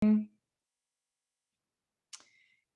And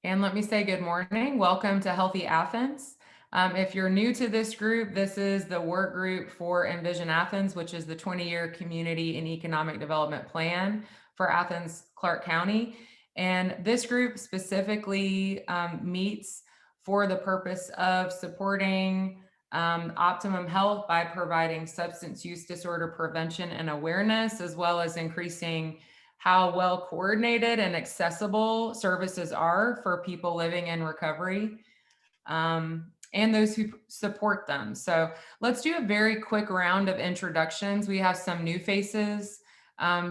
let me say good morning. Welcome to Healthy Athens. If you're new to this group, this is the work group for Envision Athens, which is the 20-year community and economic development plan for Athens, Clarke County. And this group specifically meets for the purpose of supporting optimum health by providing substance use disorder prevention and awareness, as well as increasing how well coordinated and accessible services are for people living in recovery and those who support them. So let's do a very quick round of introductions. We have some new faces.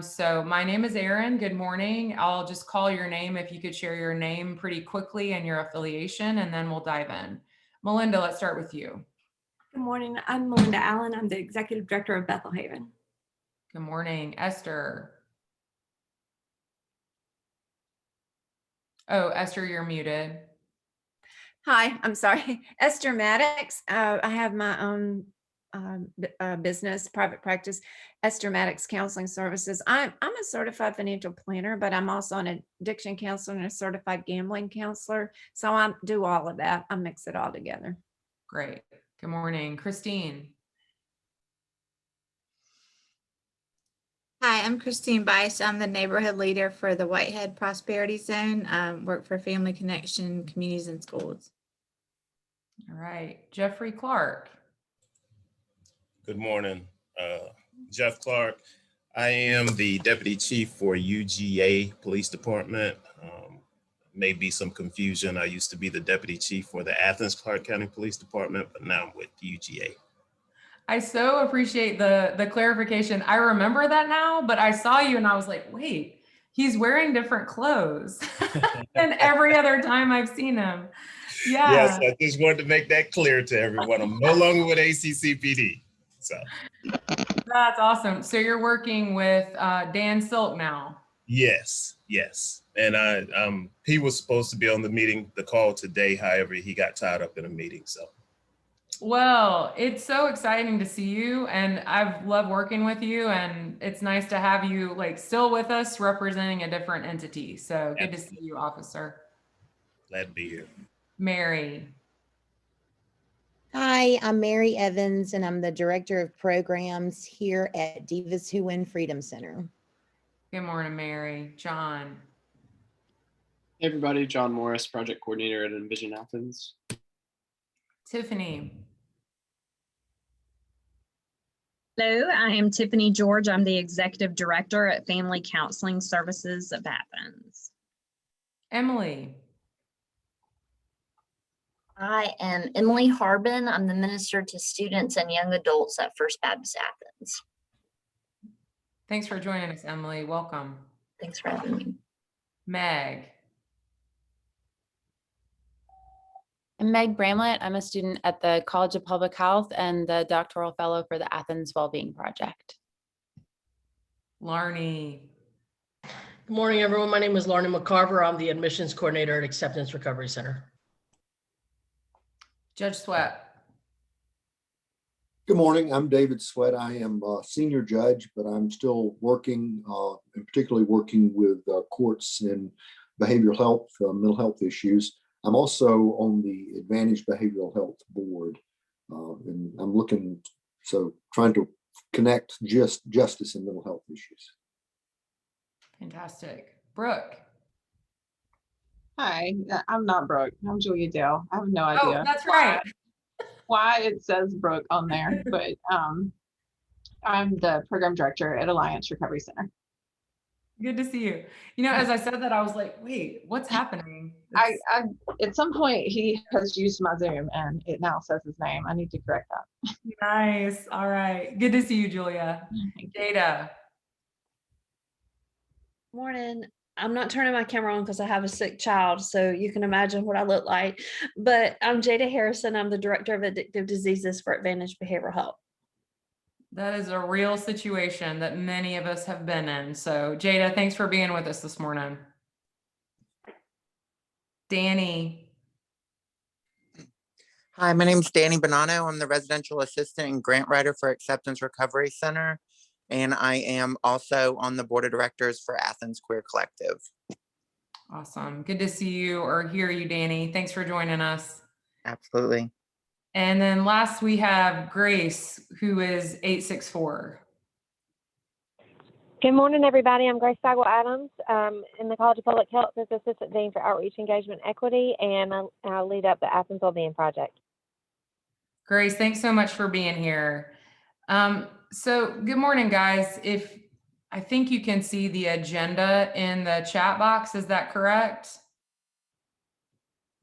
So my name is Erin. Good morning. I'll just call your name if you could share your name pretty quickly and your affiliation, and then we'll dive in. Melinda, let's start with you. Good morning. I'm Melinda Allen. I'm the Executive Director of Bethel Haven. Good morning. Esther. Oh, Esther, you're muted. Hi, I'm sorry. Esther Maddox. I have my own business, private practice, Esther Maddox Counseling Services. I'm a certified financial planner, but I'm also an addiction counselor and a certified gambling counselor. So I do all of that. I mix it all together. Great. Good morning. Christine. Hi, I'm Christine Bice. I'm the neighborhood leader for the Whitehead Prosperity Zone. Work for Family Connection, Communities and Schools. All right. Jeffrey Clark. Good morning. Jeff Clark. I am the Deputy Chief for UGA Police Department. Maybe some confusion. I used to be the Deputy Chief for the Athens Clarke County Police Department, but now I'm with UGA. I so appreciate the clarification. I remember that now, but I saw you and I was like, wait, he's wearing different clothes than every other time I've seen him. Yeah. Yes, I just wanted to make that clear to everyone. I'm no longer with ACCPD. So that's awesome. So you're working with Dan Silk now. Yes. And he was supposed to be on the call today. However, he got tied up in a meeting. So. Well, it's so exciting to see you, and I've loved working with you, and it's nice to have you still with us representing a different entity. So good to see you, officer. Glad to be here. Mary. Hi, I'm Mary Evans, and I'm the Director of Programs here at Divas Who Win Freedom Center. Good morning, Mary. John. Hey everybody, John Morris, Project Coordinator at Envision Athens. Tiffany. Hello, I am Tiffany George. I'm the Executive Director at Family Counseling Services of Athens. Emily. I am Emily Harbin. I'm the Minister to Students and Young Adults at First Baptist Athens. Thanks for joining us, Emily. Welcome. Thanks for having me. Meg. I'm Meg Bramlett. I'm a student at the College of Public Health and the doctoral fellow for the Athens Wellbeing Project. Larnie. Good morning, everyone. My name is Larnie Mccarver. I'm the admissions coordinator at Acceptance Recovery Center. Judge Sweat. Good morning. I'm David Sweat. I am a senior judge, but I'm still working, and particularly working with courts in behavioral health, mental health issues. I'm also on the Advantage Behavioral Health Board, and I'm trying to connect justice and mental health issues. Fantastic. Brooke. Hi, I'm not Brooke. I'm Julia Dale. I have no idea. Oh, that's right. Why it says Brooke on there, but I'm the program director at Alliance Recovery Center. Good to see you. You know, as I said that, I was like, wait, what's happening? I at some point he has used my Zoom and it now says his name. I need to correct that. Nice. All right. Good to see you, Julia. Jada. Morning. I'm not turning my camera on because I have a sick child, so you can imagine what I look like. But I'm Jada Harrison. I'm the Director of Addictive Diseases for Advantage Behavioral Health. That is a real situation that many of us have been in. So Jada, thanks for being with us this morning. Danny. Hi, my name is Danny Bonanno. I'm the residential assistant and grant writer for Acceptance Recovery Center. and I am also on the board of directors for Athens Queer Collective. Awesome. Good to see you or hear you, Danny. Thanks for joining us. Absolutely. And then last we have Grace, who is 864. Good morning, everybody. I'm Grace Bagwell Adams in the College of Public Health as Assistant Dean for Outreach, Engagement, and Equity, and I lead up the Athens Wellbeing Project. Grace, thanks so much for being here. So good morning, guys. I think you can see the agenda in the chat box. Is that correct?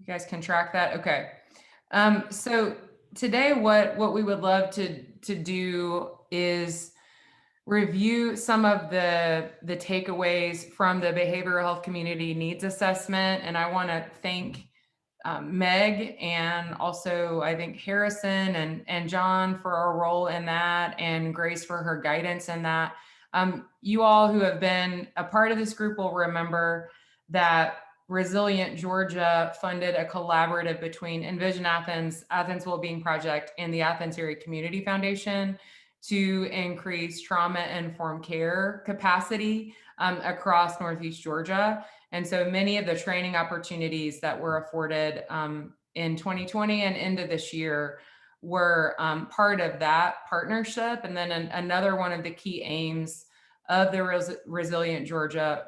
You guys can track that? Okay. So today, what we would love to do is review some of the takeaways from the Behavioral Health Community Needs Assessment. And I want to thank Meg and also I think Harrison and John for our role in that, and Grace for her guidance in that. You all who have been a part of this group will remember that Resilient Georgia funded a collaborative between Envision Athens, Athens Wellbeing Project, and the Athens Area Community Foundation to increase trauma-informed care capacity across Northeast Georgia. And so many of the training opportunities that were afforded in 2020 and into this year were part of that partnership. And then another one of the key aims of the Resilient Georgia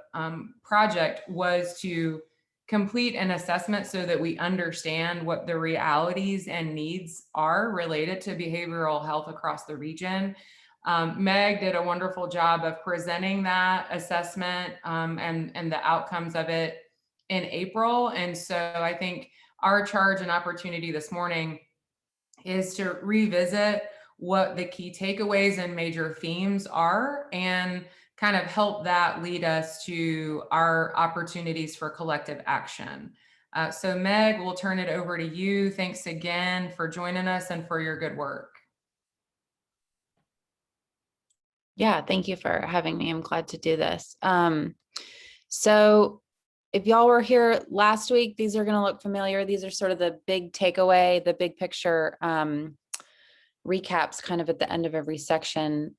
project was to complete an assessment so that we understand what the realities and needs are related to behavioral health across the region. Meg did a wonderful job of presenting that assessment and the outcomes of it in April. And so I think our charge and opportunity this morning is to revisit what the key takeaways and major themes are and kind of help that lead us to our opportunities for collective action. So Meg, we'll turn it over to you. Thanks again for joining us and for your good work. Yeah, thank you for having me. I'm glad to do this. So if y'all were here last week, these are going to look familiar. These are sort of the big takeaway, the big picture recaps kind of at the end of every section.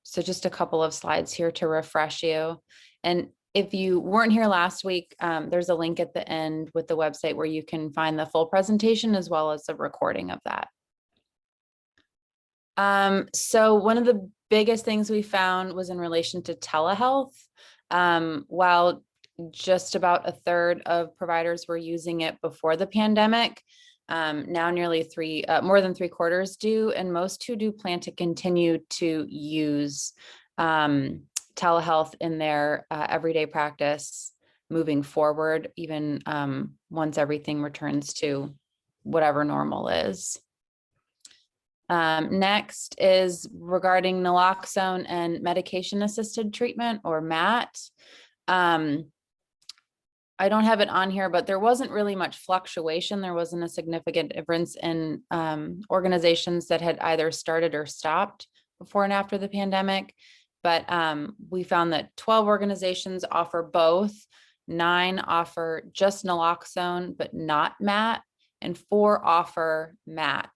So just a couple of slides here to refresh you. And if you weren't here last week, there's a link at the end with the website where you can find the full presentation as well as the recording of that. So one of the biggest things we found was in relation to telehealth. While just about a third of providers were using it before the pandemic, now nearly more than 3/4 do, and most who do plan to continue to use telehealth in their everyday practice moving forward, even once everything returns to whatever normal is. Next is regarding naloxone and medication-assisted treatment, or MAT. I don't have it on here, but there wasn't really much fluctuation. There wasn't a significant difference in organizations that had either started or stopped before and after the pandemic. But we found that 12 organizations offer both, 9 offer just naloxone, but not MAT, and 4 offer MAT.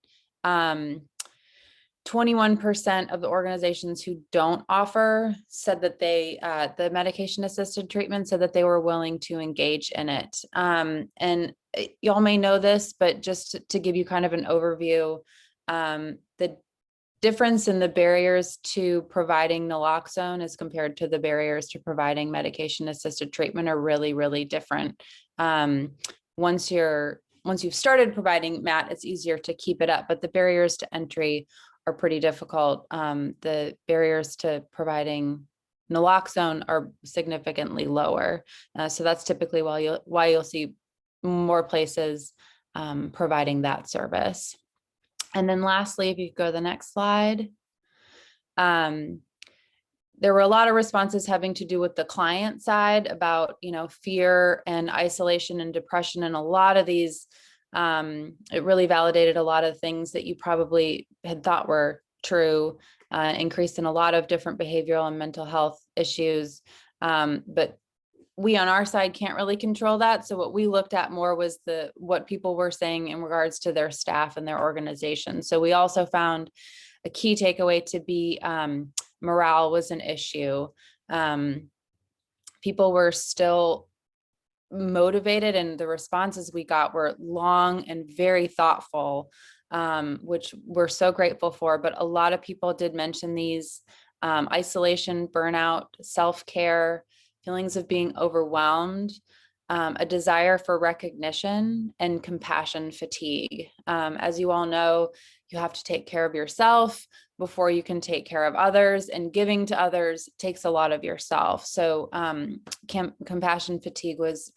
21% of the organizations who don't offer said that they, the medication-assisted treatment, said that they were willing to engage in it. And y'all may know this, but just to give you kind of an overview, the difference in the barriers to providing naloxone as compared to the barriers to providing medication-assisted treatment are really, really different. Once you've started providing MAT, it's easier to keep it up, but the barriers to entry are pretty difficult. The barriers to providing naloxone are significantly lower. So that's typically why you'll see more places providing that service. And then lastly, if you go to the next slide, there were a lot of responses having to do with the client side about, fear and isolation and depression. And a lot of these, it really validated a lot of things that you probably had thought were true, increased in a lot of different behavioral and mental health issues. But we on our side can't really control that. So what we looked at more was what people were saying in regards to their staff and their organization. So we also found a key takeaway to be morale was an issue. People were still motivated, and the responses we got were long and very thoughtful, which we're so grateful for. But a lot of people did mention these: isolation, burnout, self-care, feelings of being overwhelmed, a desire for recognition, and compassion fatigue. As you all know, you have to take care of yourself before you can take care of others, and giving to others takes a lot of yourself. So compassion fatigue was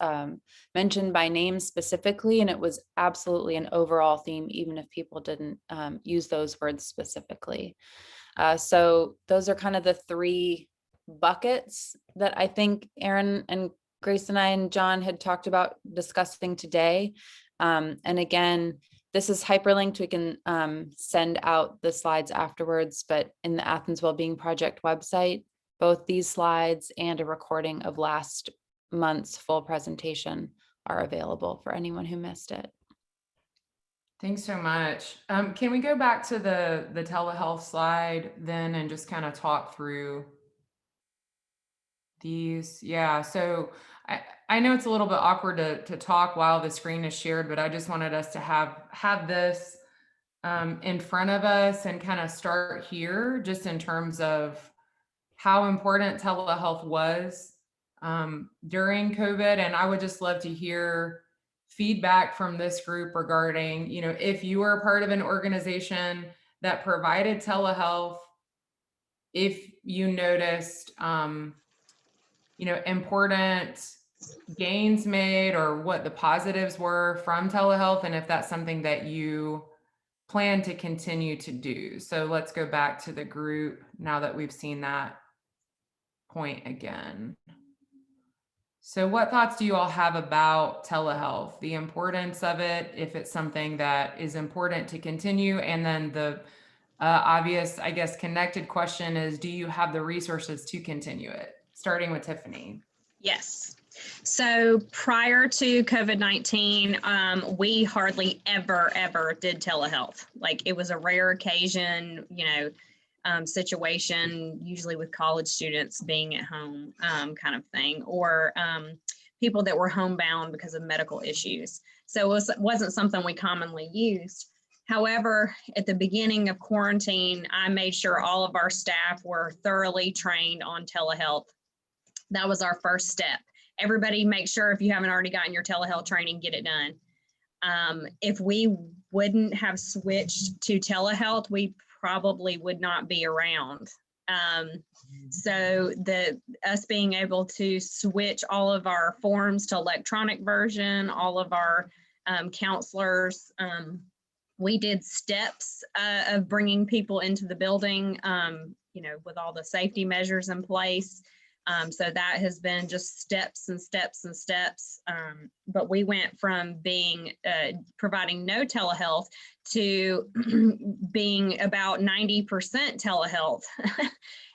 mentioned by name specifically, and it was absolutely an overall theme, even if people didn't use those words specifically. So those are kind of the three buckets that I think Aaron and Grace and I and John had talked about discussing today. And again, this is hyperlinked. We can send out the slides afterwards, but in the Athens Wellbeing Project website, both these slides and a recording of last month's full presentation are available for anyone who missed it. Thanks so much. Can we go back to the telehealth slide then and just kind of talk through these? Yeah, so I know it's a little bit awkward to talk while the screen is shared, but I just wanted us to have this in front of us and kind of start here, just in terms of how important telehealth was during COVID. And I would just love to hear feedback from this group regarding, if you were part of an organization that provided telehealth, if you noticed, important gains made, or what the positives were from telehealth, and if that's something that you plan to continue to do. So let's go back to the group now that we've seen that point again. So what thoughts do you all have about telehealth, the importance of it, if it's something that is important to continue? And then the obvious, I guess, connected question is, do you have the resources to continue it? Starting with Tiffany. Yes. So prior to COVID-19, we hardly ever did telehealth. Like, it was a rare occasion, situation, usually with college students being at home, kind of thing, or people that were homebound because of medical issues. So it wasn't something we commonly used. However, at the beginning of quarantine, I made sure all of our staff were thoroughly trained on telehealth. That was our first step. Everybody make sure, if you haven't already gotten your telehealth training, get it done. If we wouldn't have switched to telehealth, we probably would not be around. So us being able to switch all of our forms to electronic version, all of our counselors, we did steps of bringing people into the building, with all the safety measures in place. So that has been just steps and steps and steps. But we went from providing no telehealth to being about 90% telehealth.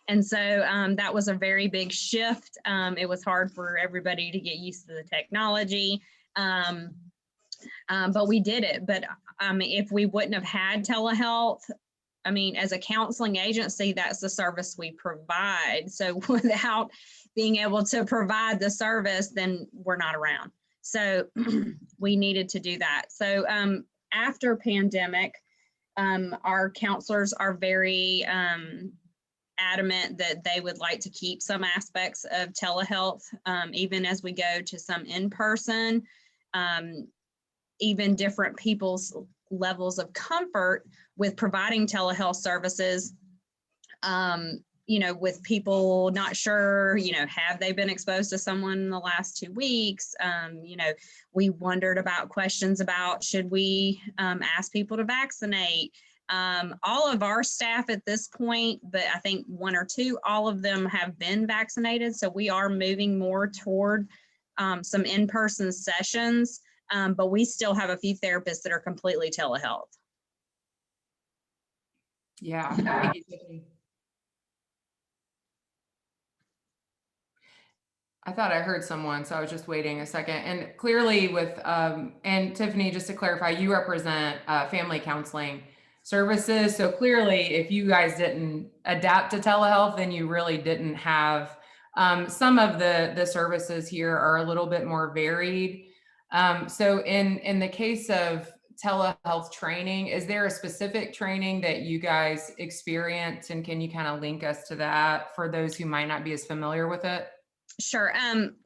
And so that was a very big shift. It was hard for everybody to get used to the technology. But we did it. But if we wouldn't have had telehealth, as a counseling agency, that's the service we provide. So without being able to provide the service, then we're not around. So we needed to do that. So after pandemic, our counselors are very adamant that they would like to keep some aspects of telehealth, even as we go to some in-person, even different people's levels of comfort with providing telehealth services, with people not sure, have they been exposed to someone in the last 2 weeks? We wondered about questions about, should we ask people to vaccinate? All of our staff at this point, but I think 1 or 2, all of them have been vaccinated. So we are moving more toward some in-person sessions. But we still have a few therapists that are completely telehealth. Yeah. Thank you, Tiffany. I thought I heard someone, so I was just waiting a second. And clearly with, and Tiffany, just to clarify, you represent family counseling. services. So clearly, if you guys didn't adapt to telehealth, then you really didn't have some of the services here are a little bit more varied. So in the case of telehealth training, is there a specific training that you guys experience, and can you kind of link us to that for those who might not be as familiar with it? Sure.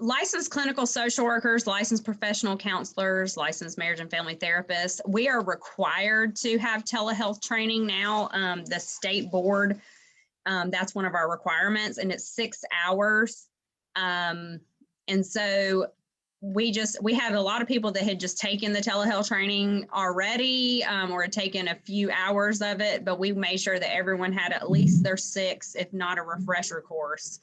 Licensed clinical social workers, licensed professional counselors, licensed marriage and family therapists, we are required to have telehealth training now. The state board, that's one of our requirements, and it's 6 hours. And so we had a lot of people that had just taken the telehealth training already, or had taken a few hours of it, but we made sure that everyone had at least their 6, if not a refresher course,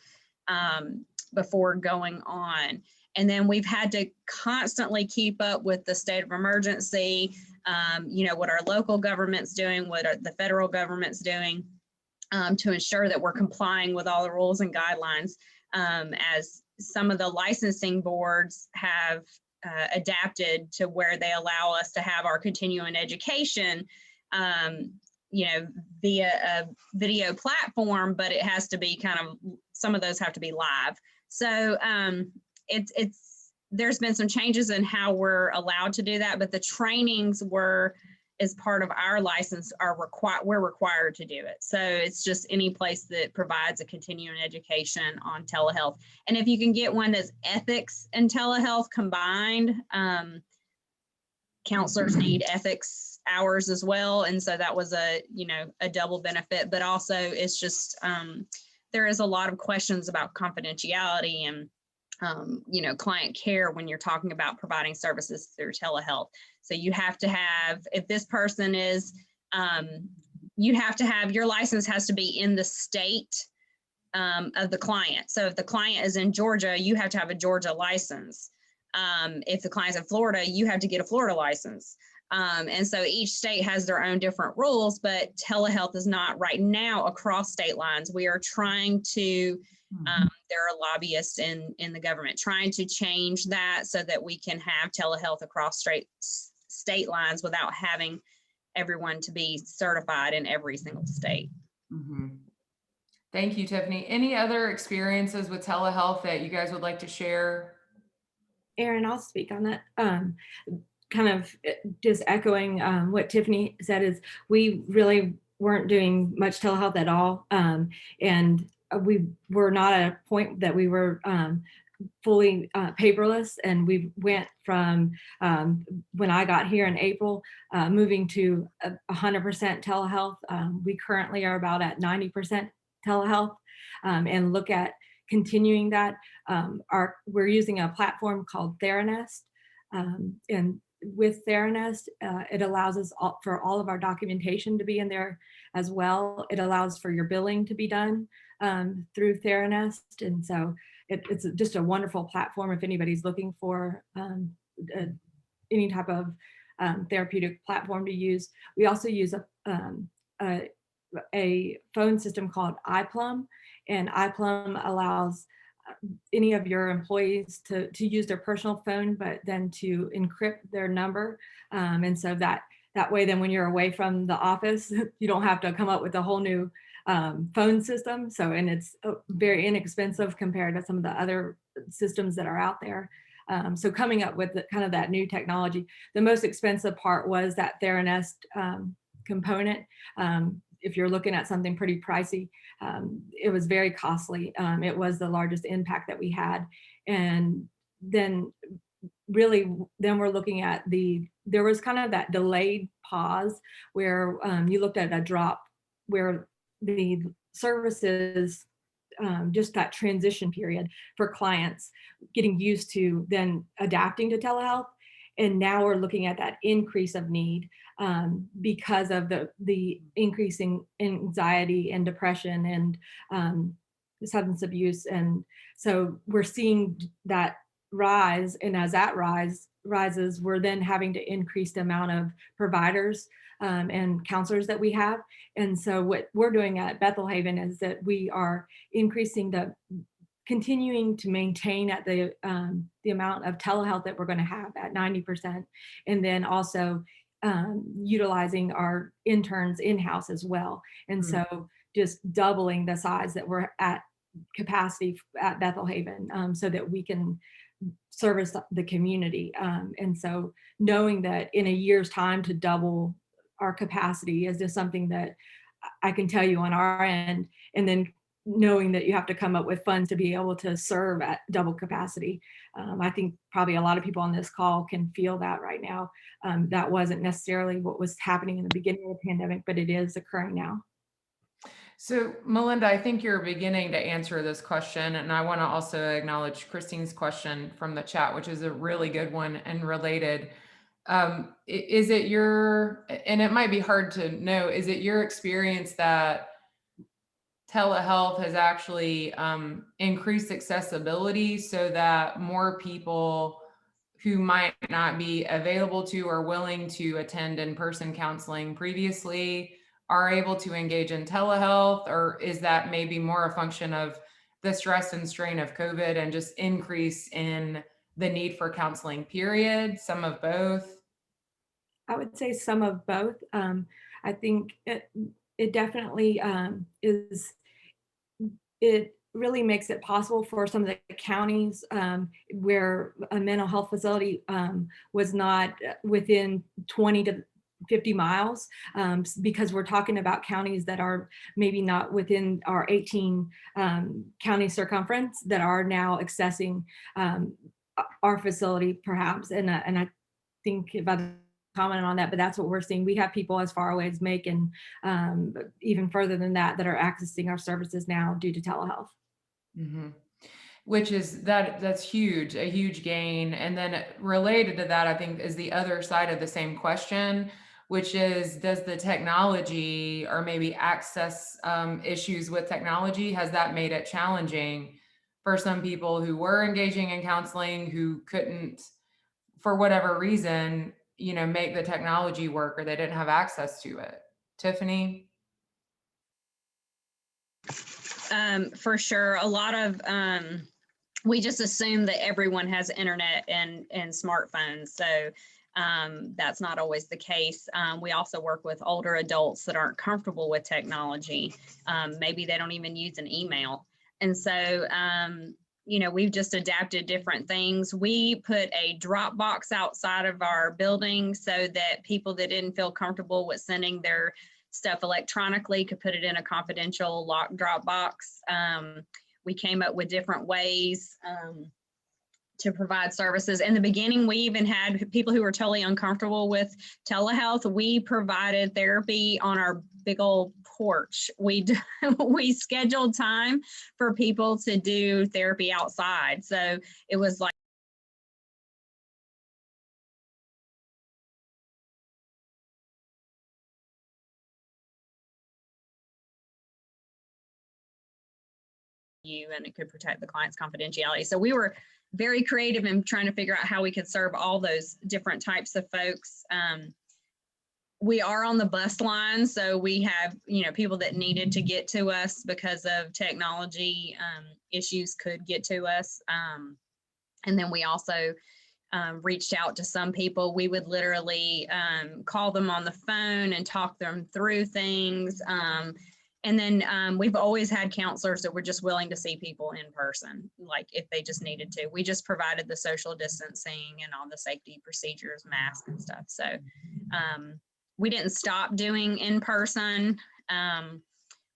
before going on. And then we've had to constantly keep up with the state of emergency, what our local government's doing, what the federal government's doing, to ensure that we're complying with all the rules and guidelines, as some of the licensing boards have adapted to where they allow us to have our continuing education, via a video platform, but it has to be some of those have to be live. So there's been some changes in how we're allowed to do that, but the trainings as part of our license we're required to do it. So it's just any place that provides a continuing education on telehealth. And if you can get one that's ethics and telehealth combined, counselors need ethics hours as well. And so that was a double benefit, but also it's just, there is a lot of questions about confidentiality and, client care when you're talking about providing services through telehealth. So you have to have, if this person is, you have to have, your license has to be in the state of the client. So if the client is in Georgia, you have to have a Georgia license. If the client's in Florida, you have to get a Florida license. And so each state has their own different rules, but telehealth is not right now across state lines. We are trying to, there are lobbyists in the government trying to change that so that we can have telehealth across state lines without having everyone to be certified in every single state. Mm-hmm. Thank you, Tiffany. Any other experiences with telehealth that you guys would like to share? Erin, I'll speak on that. Kind of just echoing what Tiffany said, is we really weren't doing much telehealth at all. And we were not at a point that we were fully paperless. And we went from when I got here in April, moving to 100% telehealth. We currently are about at 90% telehealth, and look at continuing that. We're using a platform called Theranest. And with Theranest, it allows us for all of our documentation to be in there as well. It allows for your billing to be done through Theranest. And so it's just a wonderful platform if anybody's looking for any type of therapeutic platform to use. We also use a phone system called iPlum, and iPlum allows any of your employees to use their personal phone, but then to encrypt their number. And so that way, then when you're away from the office, you don't have to come up with a whole new phone system. So, and it's very inexpensive compared to some of the other systems that are out there. So coming up with kind of that new technology, the most expensive part was that Theranest component. If you're looking at something pretty pricey, it was very costly. It was the largest impact that we had. And then really, then we're looking at there was kind of that delayed pause where you looked at a drop where the services, just that transition period for clients getting used to then adapting to telehealth. And now we're looking at that increase of need because of the increasing anxiety and depression and substance abuse. And so we're seeing that rise. And as that rises, we're then having to increase the amount of providers and counselors that we have. And so what we're doing at Bethel Haven is that we are continuing to maintain at the amount of telehealth that we're going to have at 90%, and then also utilizing our interns in-house as well. And so just doubling the size that we're at capacity at Bethel Haven, so that we can service the community. And so knowing that in a year's time to double our capacity is just something that I can tell you on our end. And then knowing that you have to come up with funds to be able to serve at double capacity. I think probably a lot of people on this call can feel that right now. That wasn't necessarily what was happening in the beginning of the pandemic, but it is occurring now. So Melinda, I think you're beginning to answer this question, and I want to also acknowledge Christine's question from the chat, which is a really good one and related. Is it your, and it might be hard to know, is it your experience that telehealth has actually increased accessibility so that more people who might not be available to or willing to attend in-person counseling previously are able to engage in telehealth? Or is that maybe more a function of the stress and strain of COVID and just increase in the need for counseling, period? Some of both? I would say some of both. I think it definitely is. It really makes it possible for some of the counties where a mental health facility was not within 20 to 50 miles, because we're talking about counties that are maybe not within our 18 county circumference that are now accessing our facility perhaps. And I think if I comment on that, but that's what we're seeing. We have people as far away as Macon, even further than that are accessing our services now due to telehealth. Mm-hmm. Which is that's huge, a huge gain. And then related to that, I think is the other side of the same question, which is, does the technology or maybe access issues with technology, has that made it challenging for some people who were engaging in counseling who couldn't, for whatever reason, make the technology work, or they didn't have access to it? Tiffany? For sure. A lot of, we just assume that everyone has internet and smartphones. So that's not always the case. We also work with older adults that aren't comfortable with technology. Maybe they don't even use an email. And so, we've just adapted different things. We put a drop box outside of our building so that people that didn't feel comfortable with sending their stuff electronically could put it in a confidential locked drop box. We came up with different ways to provide services. In the beginning, we even had people who were totally uncomfortable with telehealth. We provided therapy on our big old porch. We scheduled time for people to do therapy outside. So it was like, and it could protect the client's confidentiality. So we were very creative in trying to figure out how we could serve all those different types of folks. We are on the bus line, so we have, people that needed to get to us because of technology issues could get to us. And then we also reached out to some people. We would literally call them on the phone and talk them through things. And then we've always had counselors that were just willing to see people in person, like if they just needed to. We just provided the social distancing and all the safety procedures, masks and stuff. So we didn't stop doing in person.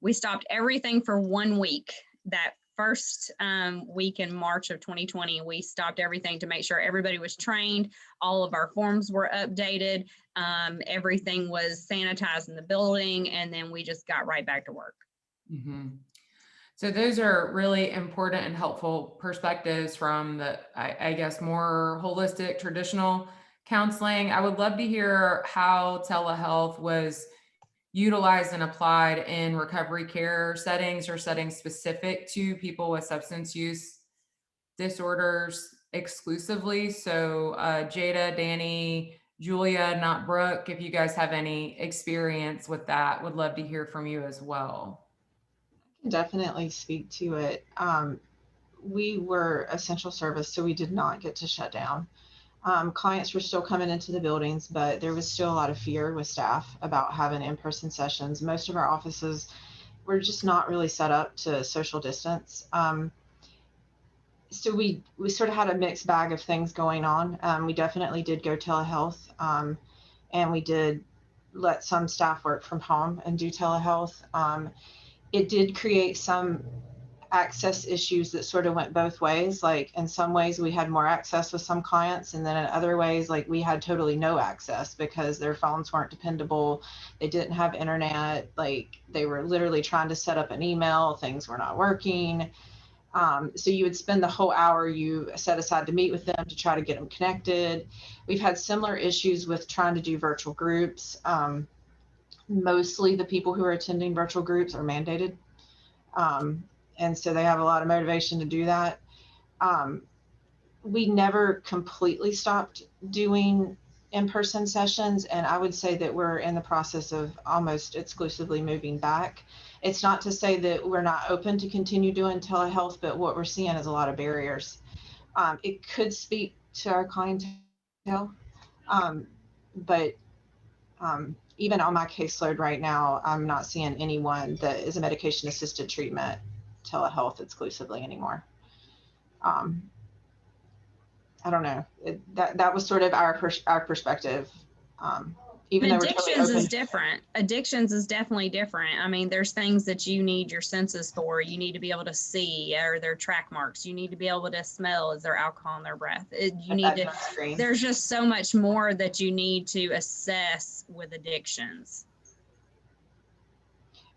We stopped everything for 1 week. That first week in March of 2020, we stopped everything to make sure everybody was trained. All of our forms were updated. Everything was sanitized in the building, and then we just got right back to work. Mm-hmm. So those are really important and helpful perspectives from the, I guess, more holistic, traditional counseling. I would love to hear how telehealth was utilized and applied in recovery care settings or settings specific to people with substance use disorders exclusively. So Jada, Danny, Julia, not Brooke, if you guys have any experience with that, would love to hear from you as well. I can definitely speak to it. We were essential service, so we did not get to shut down. Clients were still coming into the buildings, but there was still a lot of fear with staff about having in-person sessions. Most of our offices were just not really set up to social distance. So we sort of had a mixed bag of things going on. We definitely did go telehealth, and we did let some staff work from home and do telehealth. It did create some access issues that sort of went both ways. Like in some ways we had more access with some clients, and then in other ways, like we had totally no access because their phones weren't dependable. They didn't have internet. Like they were literally trying to set up an email. Things were not working. So you would spend the whole hour you set aside to meet with them to try to get them connected. We've had similar issues with trying to do virtual groups. Mostly the people who are attending virtual groups are mandated. And so they have a lot of motivation to do that. We never completely stopped doing in-person sessions, and I would say that we're in the process of almost exclusively moving back. It's not to say that we're not open to continue doing telehealth, but what we're seeing is a lot of barriers. It could speak to our clientele, but even on my caseload right now, I'm not seeing anyone that is a medication-assisted treatment telehealth exclusively anymore. I don't know. That was sort of our perspective. Even though we're totally Addictions open. is different. Addictions is definitely different. I mean, there's things that you need your senses for. You need to be able to see, or their track marks. You need to be able to smell, is there alcohol in their breath? You need to, there's just so much more that you need to assess with addictions.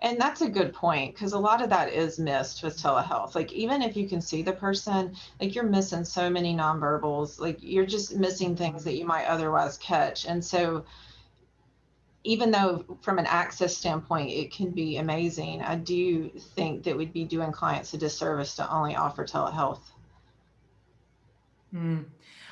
And that's a good point, because a lot of that is missed with telehealth. Like, even if you can see the person, like you're missing so many nonverbals, like you're just missing things that you might otherwise catch. And so even though from an access standpoint, it can be amazing, I do think that we'd be doing clients a disservice to only offer telehealth.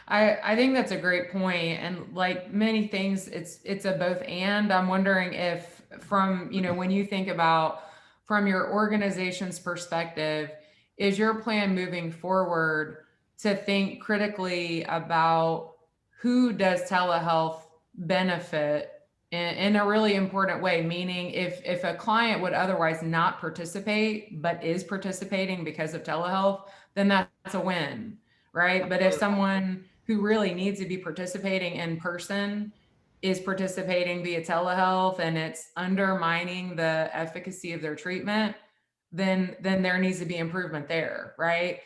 I think that's a great point. And like many things, it's a both and. I'm wondering if from, when you think about from your organization's perspective, is your plan moving forward to think critically about who does telehealth benefit in a really important way? Meaning if a client would otherwise not participate, but is participating because of telehealth, then that's a win, right? But if someone who really needs to be participating in person is participating via telehealth and it's undermining the efficacy of their treatment, then there needs to be improvement there, right?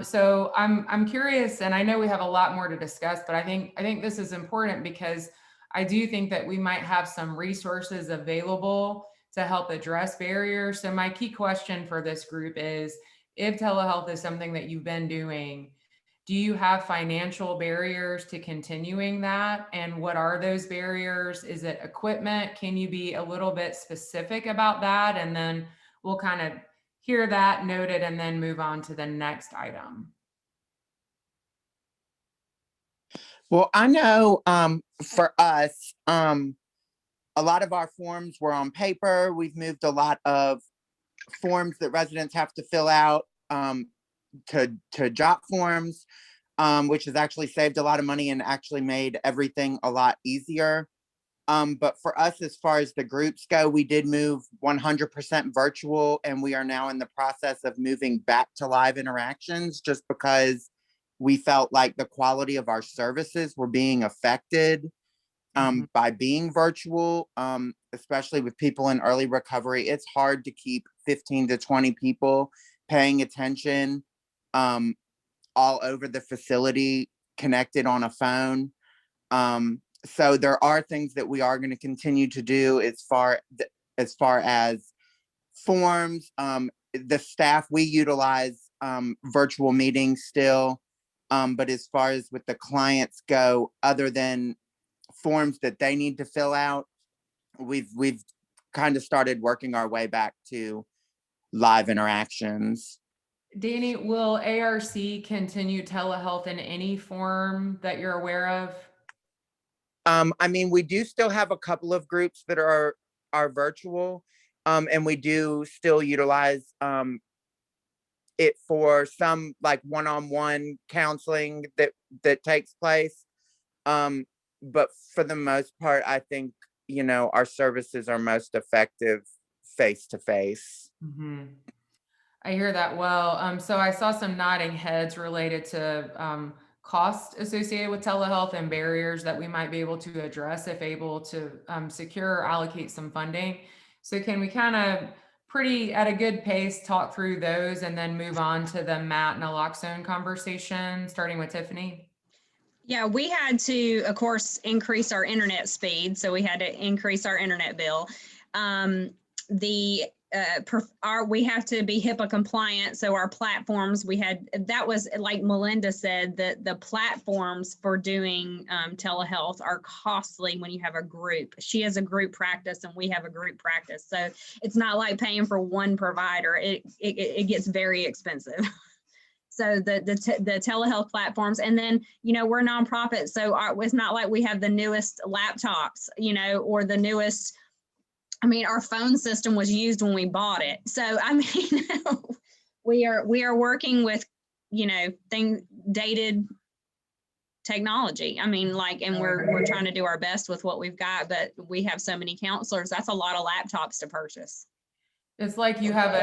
So I'm curious, and I know we have a lot more to discuss, but I think this is important because I do think that we might have some resources available to help address barriers. So my key question for this group is, if telehealth is something that you've been doing, do you have financial barriers to continuing that? And what are those barriers? Is it equipment? Can you be a little bit specific about that? And then we'll kind of hear that noted and then move on to the next item. Well, I know for us, a lot of our forms were on paper. We've moved a lot of forms that residents have to fill out to JOT forms, which has actually saved a lot of money and actually made everything a lot easier. But for us, as far as the groups go, we did move 100% virtual, and we are now in the process of moving back to live interactions just because we felt like the quality of our services were being affected by being virtual, especially with people in early recovery. It's hard to keep 15 to 20 people paying attention all over the facility connected on a phone. So there are things that we are going to continue to do as far as forms. The staff, we utilize virtual meetings still, but as far as with the clients go, other than forms that they need to fill out, we've kind of started working our way back to live interactions. Danny, will ARC continue telehealth in any form that you're aware of? I mean, we do still have a couple of groups that are virtual, and we do still utilize it for some like one-on-one counseling that takes place. But for the most part, I think, you know, our services are most effective face to face. I hear that well. So I saw some nodding heads related to cost associated with telehealth and barriers that we might be able to address if able to secure or allocate some funding. So can we kind of pretty at a good pace talk through those and then move on to the MAT naloxone conversation, starting with Tiffany? Yeah, we had to, of course, increase our internet speed. So we had to increase our internet bill. We have to be HIPAA compliant. So our platforms, that was like Melinda said, that the platforms for doing telehealth are costly when you have a group. She has a group practice and we have a group practice. So it's not like paying for one provider. It gets very expensive. So the telehealth platforms, and then, you know, we're nonprofit. So it's not like we have the newest laptops, you know, or the newest, I mean, our phone system was used when we bought it. So, I mean, we are working with, you know, dated technology. I mean, like, and we're trying to do our best with what we've got, but we have so many counselors. That's a lot of laptops to purchase. It's like you have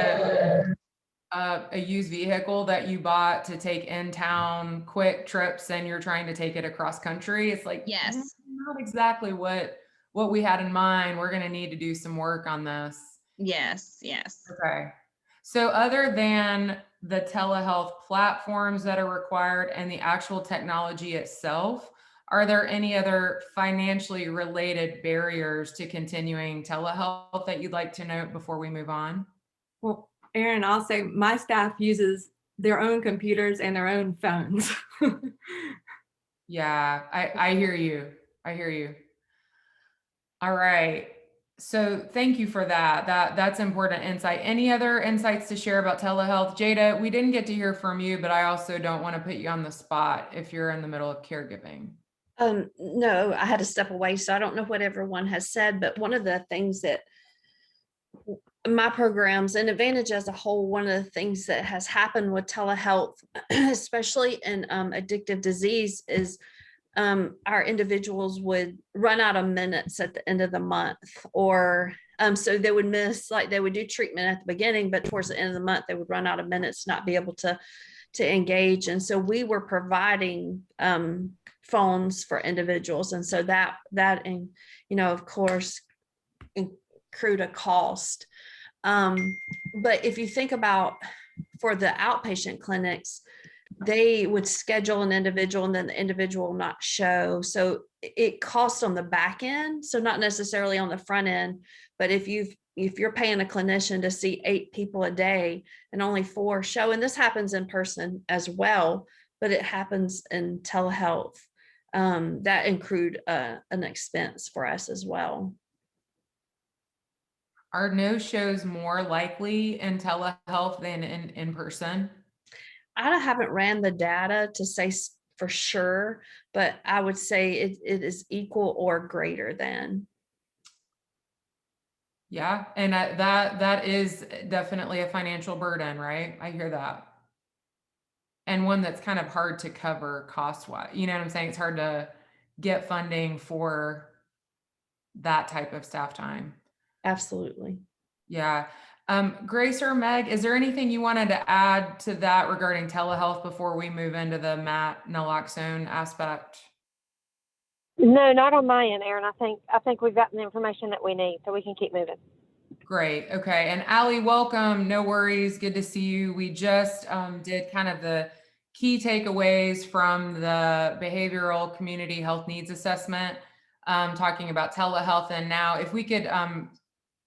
a used vehicle that you bought to take in town quick trips and you're trying to take it across country. It's like, yes, not exactly what we had in mind. We're going to need to do some work on this. Yes. Okay. So other than the telehealth platforms that are required and the actual technology itself, are there any other financially related barriers to continuing telehealth that you'd like to note before we move on? Well, Erin, I'll say my staff uses their own computers and their own phones. Yeah, I hear you. I hear you. All right. So thank you for that. That's important insight. Any other insights to share about telehealth? Jada, we didn't get to hear from you, but I also don't want to put you on the spot if you're in the middle of caregiving. No, I had to step away, so I don't know what everyone has said, but one of the things that my programs and Advantage as a whole, one of the things that has happened with telehealth, especially in addictive disease, is our individuals would run out of minutes at the end of the month, or so they would miss, like they would do treatment at the beginning, but towards the end of the month, they would run out of minutes, not be able to engage. And so we were providing phones for individuals. And so that, and, you know, of course, accrued a cost. But if you think about for the outpatient clinics, they would schedule an individual and then the individual will not show. So it costs on the back end. So not necessarily on the front end, but if you're paying a clinician to see 8 people a day and only 4 show, and this happens in person as well, but it happens in telehealth, that accrued an expense for us as well. Are no-shows more likely in telehealth than in person? I haven't ran the data to say for sure, but I would say it is equal or greater than. Yeah, and that is definitely a financial burden, right? I hear that. And one that's kind of hard to cover cost-wise. You know what I'm saying? It's hard to get funding for that type of staff time. Absolutely. Yeah. Grace or Meg, is there anything you wanted to add to that regarding telehealth before we move into the MAT naloxone aspect? No, not on my end, Erin. I think we've gotten the information that we need, so we can keep moving. Great. Okay. And Allie, welcome. No worries. Good to see you. We just did kind of the key takeaways from the behavioral community health needs assessment, talking about telehealth. And now if we could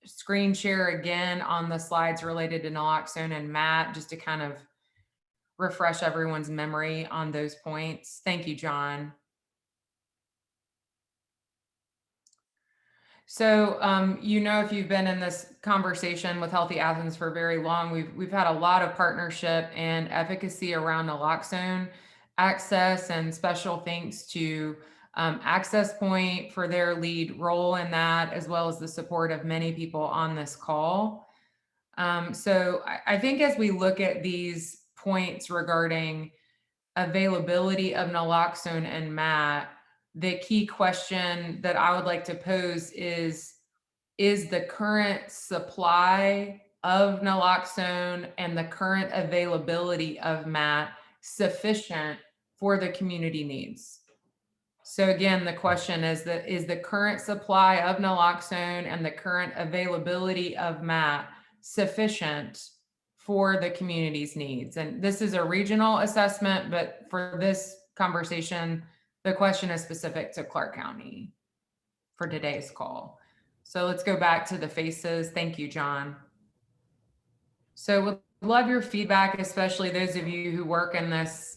screen share again on the slides related to naloxone and MAT, just to kind of refresh everyone's memory on those points. Thank you, John. So, you know, if you've been in this conversation with Healthy Athens for very long, we've had a lot of partnership and efficacy around naloxone access, and special thanks to Access Point for their lead role in that, as well as the support of many people on this call. So I think as we look at these points regarding availability of naloxone and MAT, the key question that I would like to pose is the current supply of naloxone and the current availability of MAT sufficient for the community needs? So again, the question is the current supply of naloxone and the current availability of MAT sufficient for the community's needs? And this is a regional assessment, but for this conversation, the question is specific to Clark County for today's call. So let's go back to the faces. Thank you, John. So would love your feedback, especially those of you who work in this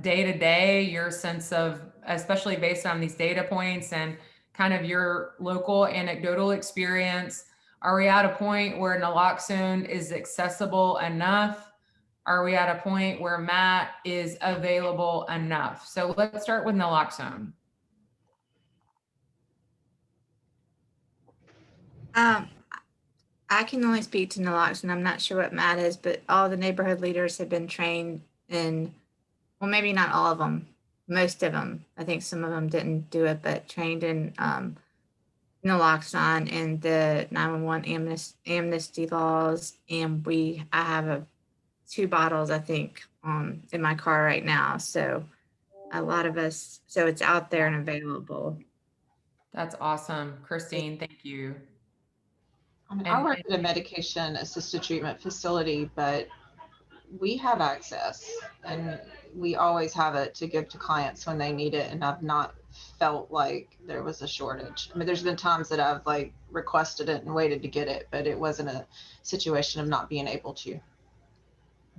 day to day, your sense of, especially based on these data points and kind of your local anecdotal experience. Are we at a point where naloxone is accessible enough? Are we at a point where MAT is available enough? So let's start with naloxone. I can only speak to naloxone. I'm not sure what MAT is, but all the neighborhood leaders have been trained in, well, maybe not all of them, most of them. I think some of them didn't do it, but trained in naloxone and the 911 amnesty laws. And I have 2 bottles, I think, in my car right now. So a lot of us, so it's out there and available. That's awesome. Christine, thank you. I work at a medication assisted treatment facility, but we have access and we always have it to give to clients when they need it. And I've not felt like there was a shortage. I mean, there's been times that I've like requested it and waited to get it, but it wasn't a situation of not being able to.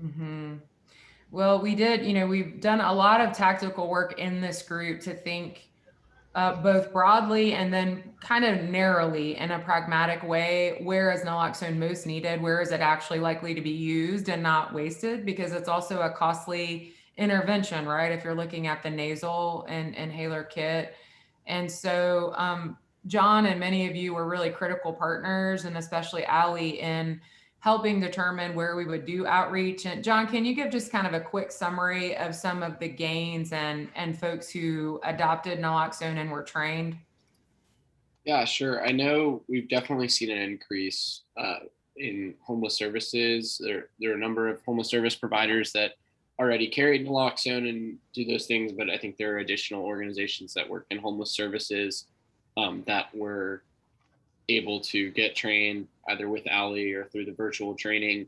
Mm-hmm. Well, we've done a lot of tactical work in this group to think both broadly and then kind of narrowly in a pragmatic way. Where is naloxone most needed? Where is it actually likely to be used and not wasted? Because it's also a costly intervention, right? If you're looking at the nasal and inhaler kit. And so John and many of you were really critical partners, and especially Allie, in helping determine where we would do outreach. And John, can you give just kind of a quick summary of some of the gains and folks who adopted naloxone and were trained? Yeah, sure. I know we've definitely seen an increase in homeless services. There are a number of homeless service providers that already carried naloxone and do those things, but I think there are additional organizations that work in homeless services that were able to get trained either with Allie or through the virtual training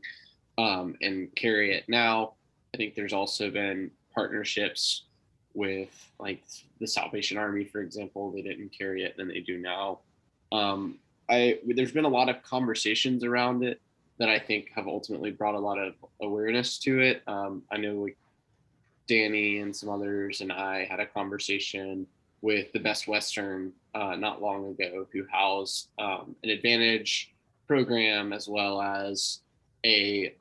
and carry it now. I think there's also been partnerships with like the Salvation Army, for example. They didn't carry it, and they do now. There's been a lot of conversations around it that I think have ultimately brought a lot of awareness to it. I know like Danny and some others and I had a conversation with the Best Western not long ago, who housed an Advantage program as well as a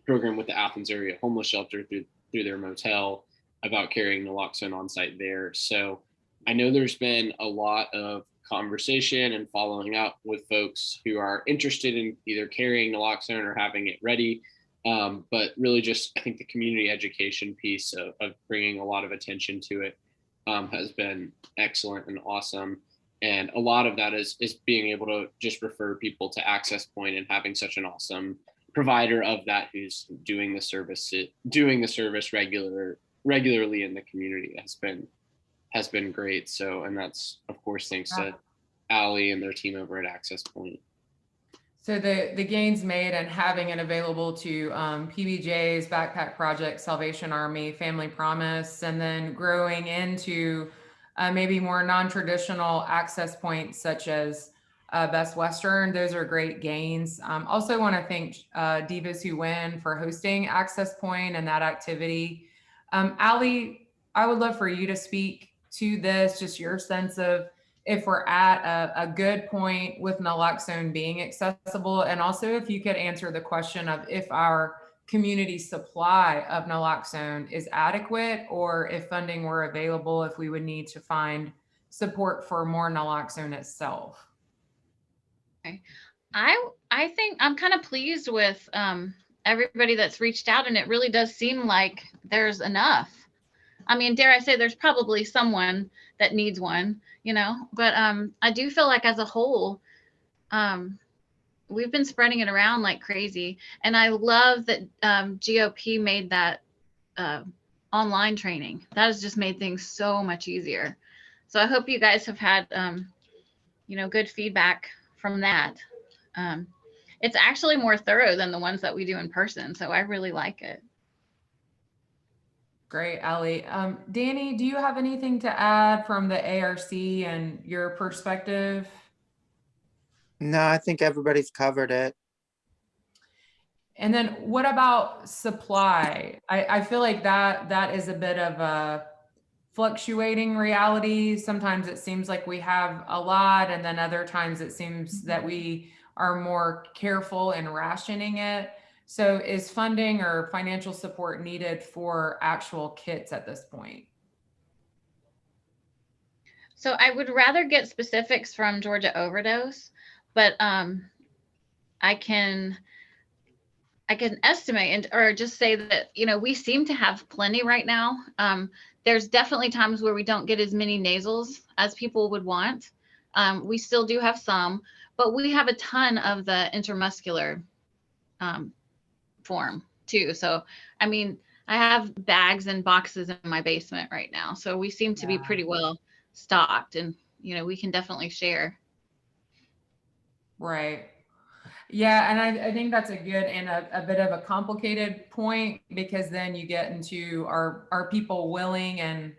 program with the Athens area homeless shelter through their motel about carrying naloxone on site there. So I know there's been a lot of conversation and following up with folks who are interested in either carrying naloxone or having it ready. But really just, I think the community education piece of bringing a lot of attention to it has been excellent and awesome. And a lot of that is being able to just refer people to Access Point and having such an awesome provider of that who's doing the service regularly in the community has been great. So, and that's of course thanks to Allie and their team over at Access Point. So the gains made and having it available to PBJs, Backpack Project, Salvation Army, Family Promise, and then growing into maybe more non-traditional access points such as Best Western. Those are great gains. Also want to thank Divas Who Win for hosting Access Point and that activity. Allie, I would love for you to speak to this, just your sense of if we're at a good point with naloxone being accessible, and also if you could answer the question of if our community supply of naloxone is adequate, or if funding were available, if we would need to find support for more naloxone itself. Okay. I think I'm kind of pleased with everybody that's reached out, and it really does seem like there's enough. I mean, dare I say, there's probably someone that needs one, you know, but I do feel like as a whole, we've been spreading it around like crazy. And I love that GOP made that online training. That has just made things so much easier. So I hope you guys have had, you know, good feedback from that. It's actually more thorough than the ones that we do in person. So I really like it. Great, Allie. Danny, do you have anything to add from the ARC and your perspective? No, I think everybody's covered it. And then what about supply? I feel like that is a bit of a fluctuating reality. Sometimes it seems like we have a lot, and then other times it seems that we are more careful in rationing it. So is funding or financial support needed for actual kits at this point? So I would rather get specifics from Georgia Overdose, but I can estimate and or just say that, you know, we seem to have plenty right now. There's definitely times where we don't get as many nasals as people would want. We still do have some, but we have a ton of the intermuscular form too. So, I mean, I have bags and boxes in my basement right now. So we seem to be pretty well stocked, and, you know, we can definitely share. Right. Yeah, and I think that's a good and a bit of a complicated point, because then you get into are people willing, and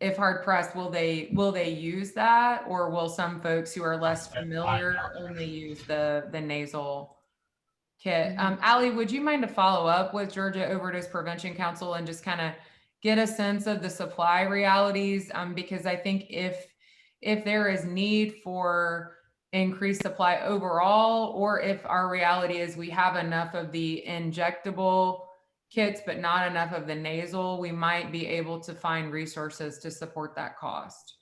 if hard pressed, will they use that, or will some folks who are less familiar only use the nasal kit? Allie, would you mind to follow up with Georgia Overdose Prevention Council and just kind of get a sense of the supply realities? Because I think if there is need for increased supply overall, or if our reality is we have enough of the injectable kits but not enough of the nasal, we might be able to find resources to support that cost.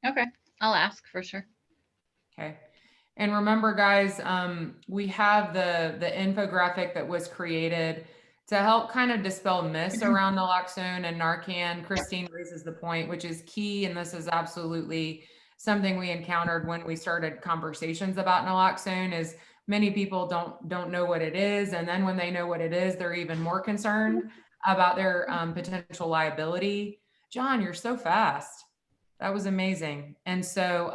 Okay, I'll ask for sure. Okay. And remember, guys, we have the infographic that was created to help kind of dispel myths around naloxone and Narcan. Christine raises the point, which is key, and this is absolutely something we encountered when we started conversations about naloxone, is many people don't know what it is, and then when they know what it is, they're even more concerned about their potential liability. John, you're so fast. That was amazing. And so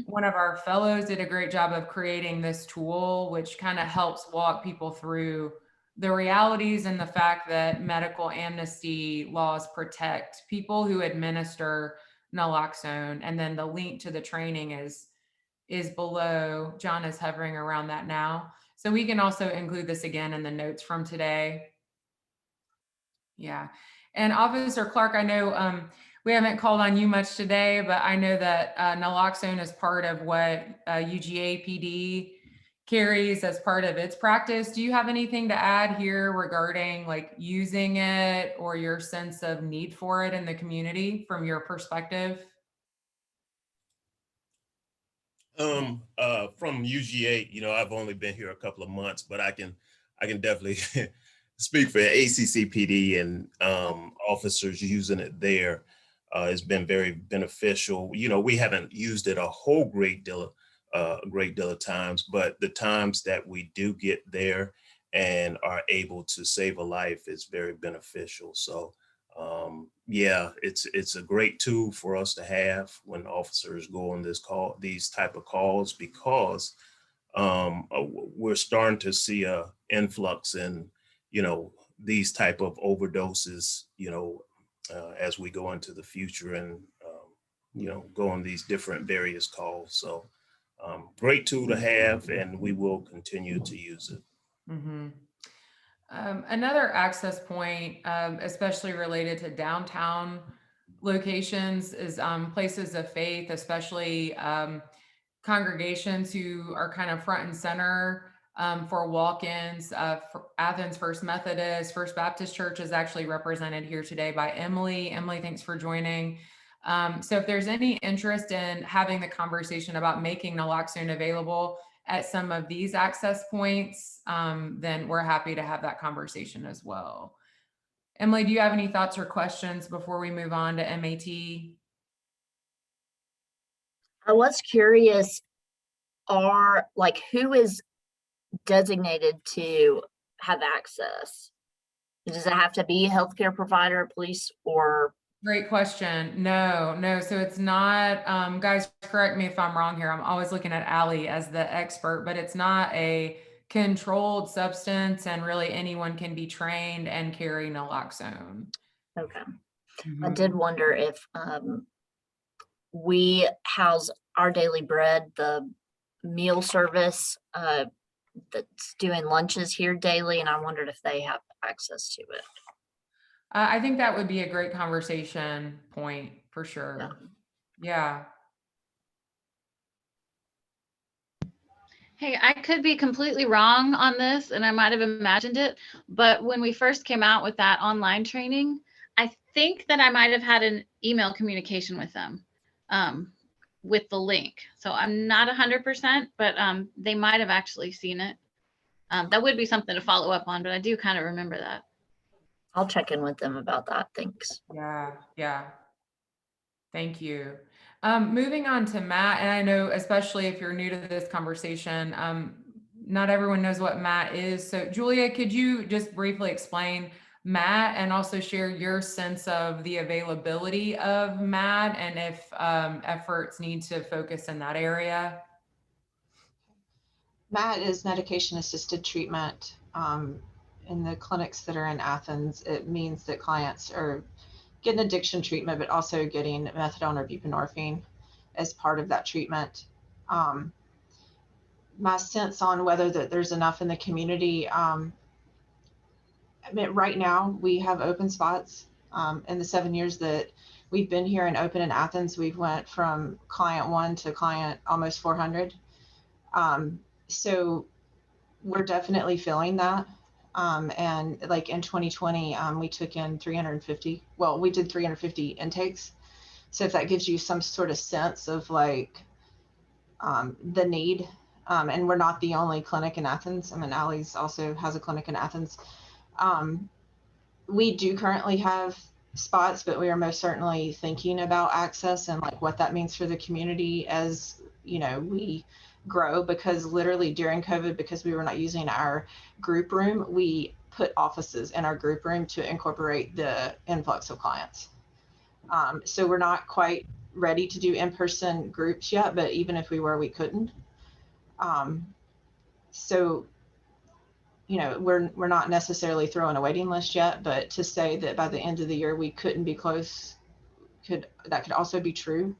one of our fellows did a great job of creating this tool, which kind of helps walk people through the realities and the fact that medical amnesty laws protect people who administer naloxone. And then the link to the training is below. John is hovering around that now. So we can also include this again in the notes from today. Yeah. And Officer Clark, I know we haven't called on you much today, but I know that naloxone is part of what UGA PD carries as part of its practice. Do you have anything to add here regarding like using it or your sense of need for it in the community from your perspective? From UGA, you know, I've only been here a couple of months, but I can definitely speak for ACCPD and officers using it there. It's been very beneficial. You know, we haven't used it a whole great deal of times, but the times that we do get there and are able to save a life is very beneficial. So yeah, it's a great tool for us to have when officers go on these type of calls, because we're starting to see a influx in, you know, these type of overdoses, you know, as we go into the future and, you know, go on these different various calls. So great tool to have, and we will continue to use it. Mm-hmm. Another access point, especially related to downtown locations, is places of faith, especially congregations who are kind of front and center for walk-ins. Athens First Methodist, First Baptist Church is actually represented here today by Emily. Emily, thanks for joining. So if there's any interest in having the conversation about making naloxone available at some of these access points, then we're happy to have that conversation as well. Emily, do you have any thoughts or questions before we move on to MAT? I was curious, who is designated to have access? Does it have to be a healthcare provider, police, or? Great question. No. So it's not, guys, correct me if I'm wrong here. I'm always looking at Allie as the expert, but it's not a controlled substance, and really anyone can be trained and carry naloxone. Okay. I did wonder if we house Our Daily Bread, the meal service that's doing lunches here daily, and I wondered if they have access to it. I think that would be a great conversation point for sure. Yeah. Hey, I could be completely wrong on this, and I might have imagined it, but when we first came out with that online training, I think that I might have had an email communication with them with the link. So I'm not 100%, but they might have actually seen it. That would be something to follow up on, but I do kind of remember that. I'll check in with them about that. Thanks. Yeah. Thank you. Moving on to Matt, and I know especially if you're new to this conversation, not everyone knows what Matt is. So Julia, could you just briefly explain Matt and also share your sense of the availability of Matt and if efforts need to focus in that area? MAT is medication assisted treatment. In the clinics that are in Athens, it means that clients are getting addiction treatment, but also getting methadone or buprenorphine as part of that treatment. My sense on whether that there's enough in the community, I mean, right now we have open spots. In the 7 years that we've been here and open in Athens, we've went from client 1 to client almost 400. So we're definitely feeling that. And like in 2020, we took in 350. Well, we did 350 intakes. So if that gives you some sort of sense of like the need, and we're not the only clinic in Athens. I mean, Allie's also has a clinic in Athens. We do currently have spots, but we are most certainly thinking about access and like what that means for the community as, you know, we grow, because literally during COVID, because we were not using our group room, we put offices in our group room to incorporate the influx of clients. So we're not quite ready to do in-person groups yet, but even if we were, we couldn't. So, you know, we're not necessarily throwing a waiting list yet, but to say that by the end of the year we couldn't be close, that could also be true.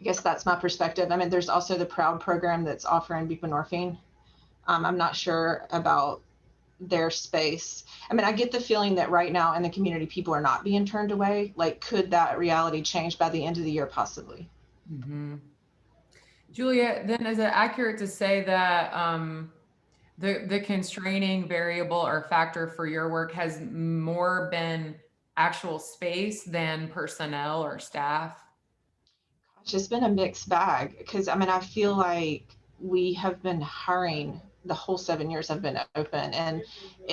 I guess that's my perspective. I mean, there's also the PROUD program that's offering buprenorphine. I'm not sure about their space. I mean, I get the feeling that right now in the community, people are not being turned away. Like, could that reality change by the end of the year? Possibly. Mm-hmm. Julia, then is it accurate to say that the constraining variable or factor for your work has more been actual space than personnel or staff? Gosh, it's been a mixed bag, because I mean, I feel like we have been hiring the whole 7 years I've been open, and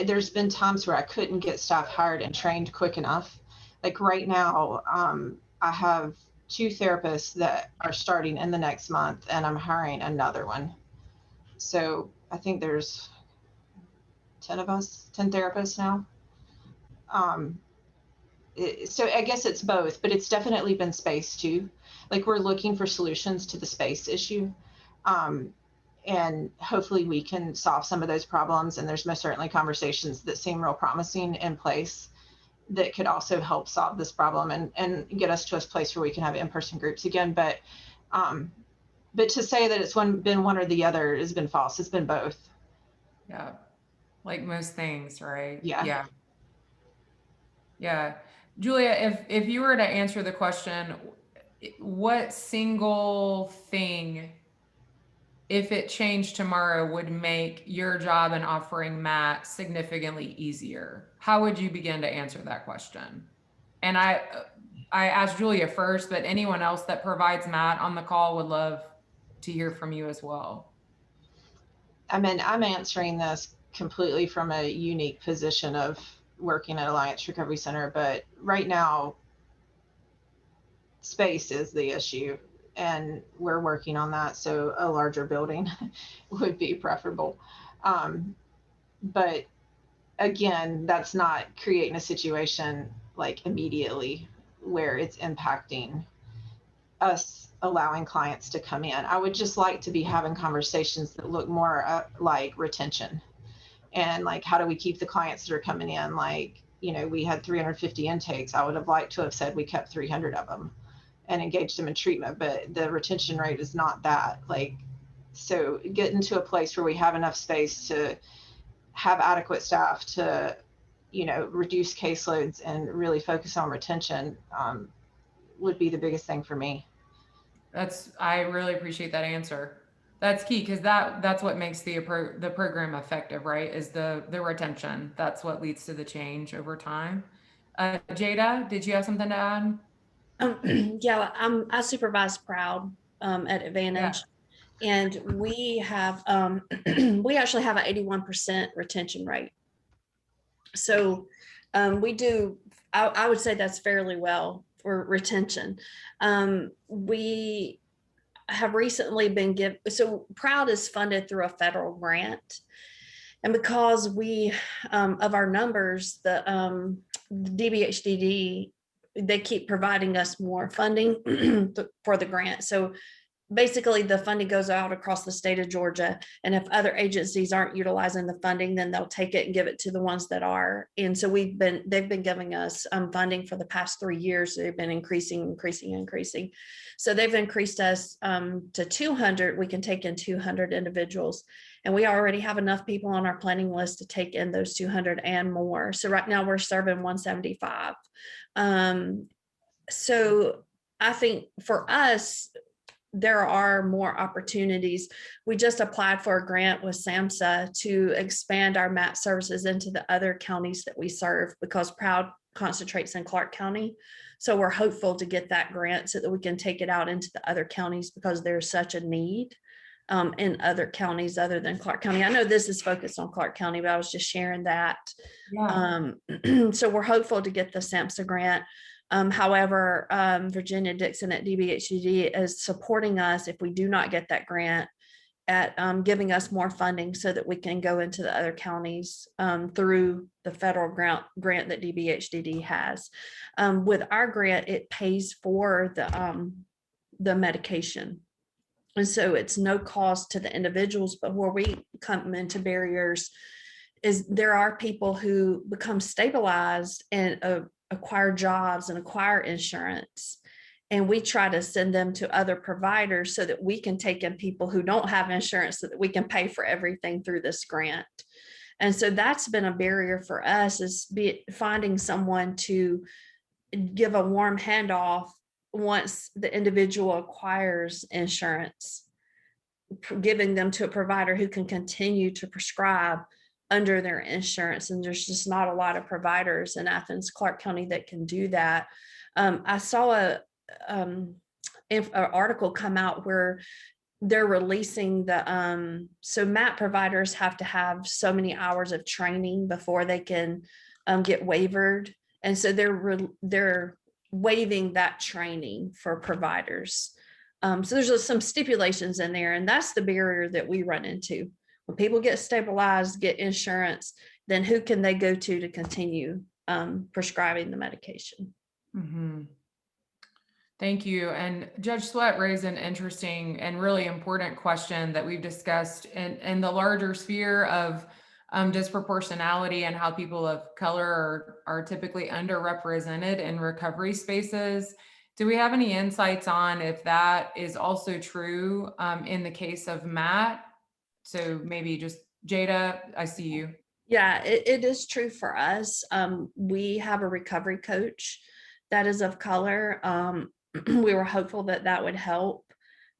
there's been times where I couldn't get staff hired and trained quick enough. Like right now, I have 2 therapists that are starting in the next month, and I'm hiring another one. So I think there's 10 of us, 10 therapists now. So I guess it's both, but it's definitely been space too. Like we're looking for solutions to the space issue. And hopefully we can solve some of those problems. And there's most certainly conversations that seem real promising in place that could also help solve this problem and get us to a place where we can have in-person groups again. But to say that it's been one or the other has been false. It's been both. Yeah. Like most things, right? Yeah. Yeah. Julia, if you were to answer the question, what single thing, if it changed tomorrow, would make your job in offering Matt significantly easier? How would you begin to answer that question? And I asked Julia first, but anyone else that provides Matt on the call would love to hear from you as well. I mean, I'm answering this completely from a unique position of working at Alliance Recovery Center, but right now, space is the issue, and we're working on that. So a larger building would be preferable. But again, that's not creating a situation like immediately where it's impacting us allowing clients to come in. I would just like to be having conversations that look more like retention and like, how do we keep the clients that are coming in? Like, you know, we had 350 intakes. I would have liked to have said we kept 300 of them and engaged them in treatment, but the retention rate is not that. Like, so getting to a place where we have enough space to have adequate staff to, you know, reduce caseloads and really focus on retention would be the biggest thing for me. I really appreciate that answer. That's key, because that's what makes the program effective, right? Is the retention. That's what leads to the change over time. Jada, did you have something to add? Yeah, I supervise Proud at Advantage, and we have we actually have an 81% retention rate. So we do, I would say that's fairly well for retention. We have recently been given, so Proud is funded through a federal grant. And because we, of our numbers, the DBHDD, they keep providing us more funding for the grant. So basically the funding goes out across the state of Georgia. And if other agencies aren't utilizing the funding, then they'll take it and give it to the ones that are. And so they've been giving us funding for the past 3 years. They've been increasing. So they've increased us to 200. We can take in 200 individuals. And we already have enough people on our planning list to take in those 200 and more. So right now we're serving 175. So I think for us, there are more opportunities. We just applied for a grant with SAMHSA to expand our MAT services into the other counties that we serve, because Proud concentrates in Clark County. So we're hopeful to get that grant so that we can take it out into the other counties, because there's such a need in other counties other than Clark County. I know this is focused on Clark County, but I was just sharing that. Yeah. So we're hopeful to get the SAMHSA grant. However, Virginia Dixon at DBHDD is supporting us if we do not get that grant at giving us more funding so that we can go into the other counties through the federal grant that DBHDD has. With our grant, it pays for the medication. And so it's no cost to the individuals, but where we come into barriers is there are people who become stabilized and acquire jobs and acquire insurance. And we try to send them to other providers so that we can take in people who don't have insurance, so that we can pay for everything through this grant. And so that's been a barrier for us, is finding someone to give a warm handoff once the individual acquires insurance, giving them to a provider who can continue to prescribe under their insurance. And there's just not a lot of providers in Athens, Clark County that can do that. I saw an article come out where they're releasing so MAT providers have to have so many hours of training before they can get waivered. And so they're waiving that training for providers. So there's some stipulations in there, and that's the barrier that we run into. When people get stabilized, get insurance, then who can they go to continue prescribing the medication? Mm-hmm. Thank you. And Judge Sweat raised an interesting and really important question that we've discussed in the larger sphere of disproportionality and how people of color are typically underrepresented in recovery spaces. Do we have any insights on if that is also true in the case of Matt? So maybe just Jada, I see you. Yeah, it is true for us. We have a recovery coach that is of color. We were hopeful that would help,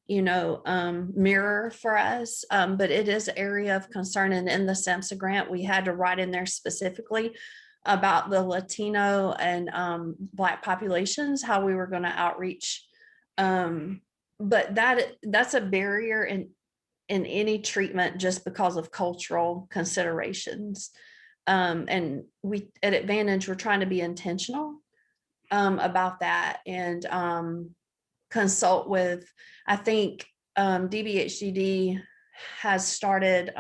mirror for us. But it is an area of concern. And in the SAMHSA grant, we had to write in there specifically about the Latino and Black populations, how we were going to outreach. But that's a barrier. And in any treatment just because of cultural considerations. And we at Advantage, we're trying to be intentional about that and consult with, I think DBHDD has started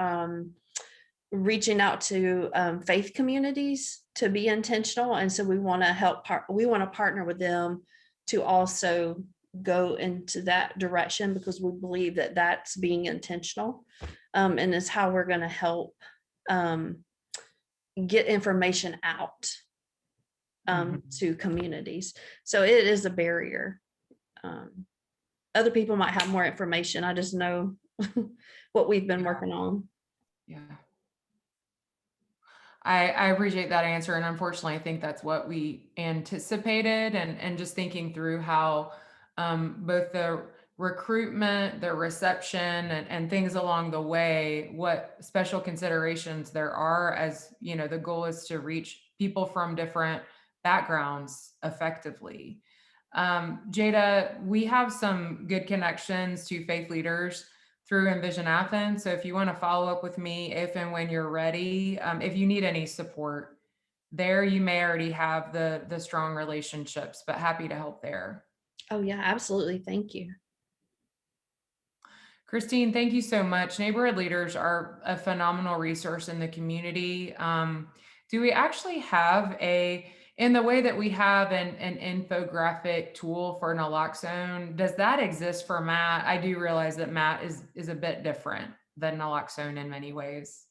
reaching out to faith communities to be intentional. And so we want to we want to partner with them to also go into that direction, because we believe that that's being intentional and is how we're going to help get information out to communities. So it is a barrier. Other people might have more information. I just know what we've been working on. Yeah. I appreciate that answer. And unfortunately, I think that's what we anticipated, and just thinking through how both the recruitment, the reception, and things along the way, what special considerations there are, as you know, the goal is to reach people from different backgrounds effectively. Jada, we have some good connections to faith leaders through Envision Athens. So if you want to follow up with me, if and when you're ready, if you need any support there, you may already have the strong relationships, but happy to help there. Oh yeah, absolutely. Thank you. Christine, thank you so much. Neighborhood leaders are a phenomenal resource in the community. Do we actually have in the way that we have an infographic tool for naloxone, does that exist for Matt? I do realize that Matt is a bit different than naloxone in many ways.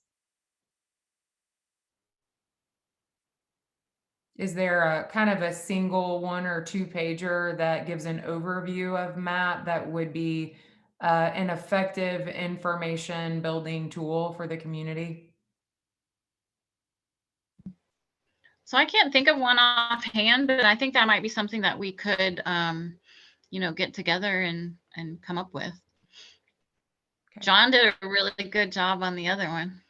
Is there a kind of a single 1 or 2 pager that gives an overview of Matt that would be an effective information building tool for the community? So I can't think of one offhand, but I think that might be something that we could, get together and come up with. Okay. John did a really good job on the other one.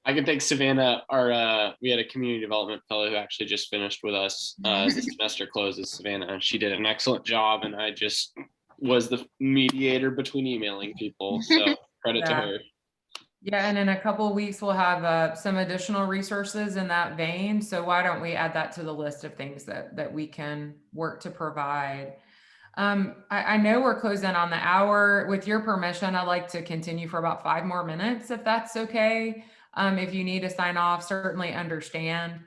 I can thank Savannah. We had a community development fellow who actually just finished with us. The semester closes, Savannah, and she did an excellent job. And I just was the mediator between emailing people. So credit to her. Yeah, and in a couple of weeks, we'll have some additional resources in that vein. So why don't we add that to the list of things that we can work to provide? I know we're closing on the hour. With your permission, I'd like to continue for about 5 more minutes, if that's okay. If you need to sign off, certainly understand.